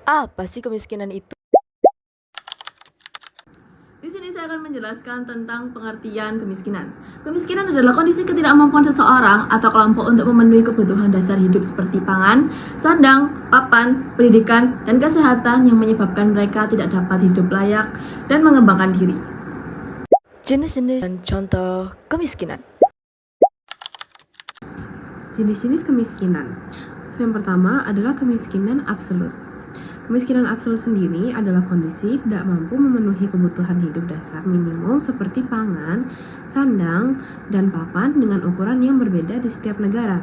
Apa sih kemiskinan itu? Di sini saya akan menjelaskan tentang pengertian kemiskinan. Kemiskinan adalah kondisi ketidakmampuan seseorang atau kelompok untuk memenuhi kebutuhan dasar hidup seperti pangan, sandang, papan, pendidikan, dan kesehatan yang menyebabkan mereka tidak dapat hidup layak dan mengembangkan diri. Jenis-jenis dan contoh kemiskinan. Jenis-jenis kemiskinan. Yang pertama adalah kemiskinan absolut. Kemiskinan absolut sendiri adalah kondisi tidak mampu memenuhi kebutuhan hidup dasar minimum seperti pangan, sandang, dan papan dengan ukuran yang berbeda di setiap negara.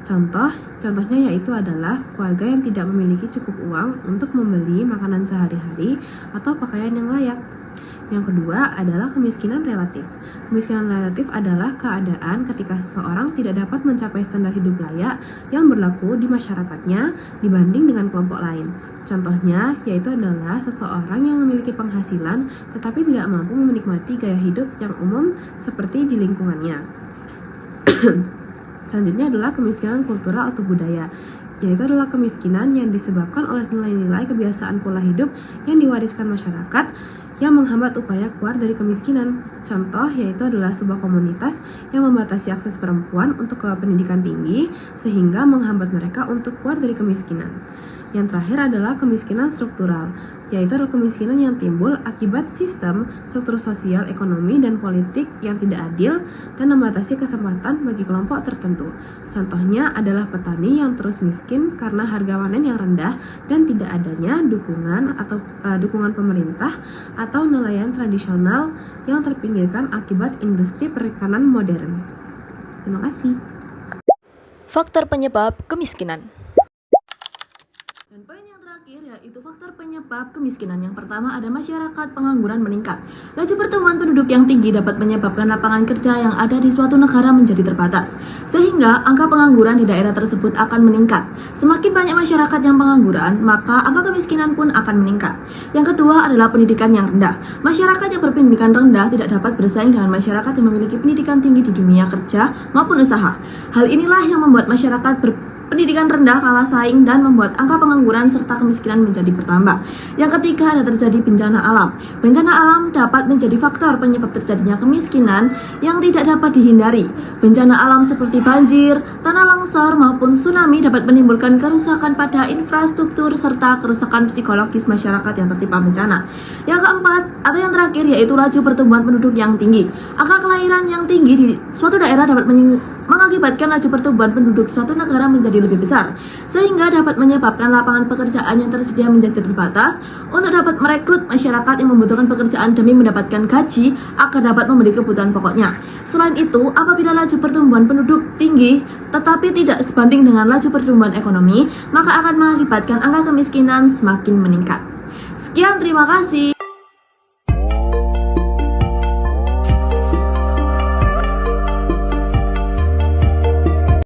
Contohnya yaitu adalah keluarga yang tidak memiliki cukup uang untuk membeli makanan sehari-hari atau pakaian yang layak. Yang kedua adalah kemiskinan relatif. Kemiskinan relatif adalah keadaan ketika seseorang tidak dapat mencapai standar hidup layak yang berlaku di masyarakatnya dibanding dengan kelompok lain. Contohnya yaitu adalah seseorang yang memiliki penghasilan tetapi tidak mampu menikmati gaya hidup yang umum seperti di lingkungannya. Selanjutnya adalah kemiskinan kultural atau budaya, yaitu adalah kemiskinan yang disebabkan oleh nilai-nilai kebiasaan pola hidup yang diwariskan masyarakat yang menghambat upaya keluar dari kemiskinan. Contoh yaitu adalah sebuah komunitas yang membatasi akses perempuan untuk ke pendidikan tinggi sehingga menghambat mereka untuk keluar dari kemiskinan. Yang terakhir adalah kemiskinan struktural, yaitu adalah kemiskinan yang timbul akibat sistem, struktur sosial, ekonomi, dan politik yang tidak adil dan membatasi kesempatan bagi kelompok tertentu. Contohnya adalah petani yang terus miskin karena harga panen yang rendah dan tidak adanya dukungan pemerintah atau nelayan tradisional yang terpinggirkan akibat industri perikanan modern. Terima kasih. Faktor penyebab kemiskinan. Dan poin yang terakhir yaitu faktor penyebab kemiskinan. Yang pertama ada masyarakat pengangguran meningkat. Laju pertumbuhan penduduk yang tinggi dapat menyebabkan lapangan kerja yang ada di suatu negara menjadi terbatas, sehingga angka pengangguran di daerah tersebut akan meningkat. Semakin banyak masyarakat yang pengangguran, maka angka kemiskinan pun akan meningkat. Yang kedua adalah pendidikan yang rendah. Masyarakat yang berpendidikan rendah tidak dapat bersaing dengan masyarakat yang memiliki pendidikan tinggi di dunia kerja maupun usaha. Hal inilah yang membuat masyarakat pendidikan rendah kalah saing dan membuat angka pengangguran serta kemiskinan menjadi bertambah. Yang ketiga ada terjadi bencana alam. Bencana alam dapat menjadi faktor penyebab terjadinya kemiskinan yang tidak dapat dihindari. Bencana alam seperti banjir, tanah longsor maupun tsunami dapat menimbulkan kerusakan pada infrastruktur serta kerusakan psikologis masyarakat yang tertimpa bencana. Yang keempat atau yang terakhir yaitu laju pertumbuhan penduduk yang tinggi. Angka kelahiran yang tinggi di suatu daerah dapat mengakibatkan laju pertumbuhan penduduk suatu negara menjadi lebih besar, sehingga dapat menyebabkan lapangan pekerjaan yang tersedia menjadi terbatas untuk dapat merekrut masyarakat yang membutuhkan pekerjaan demi mendapatkan gaji agar dapat membeli kebutuhan pokoknya. Selain itu, apabila laju pertumbuhan penduduk tinggi tetapi tidak sebanding dengan laju pertumbuhan ekonomi, maka akan mengakibatkan angka kemiskinan semakin meningkat. Sekian, terima kasih.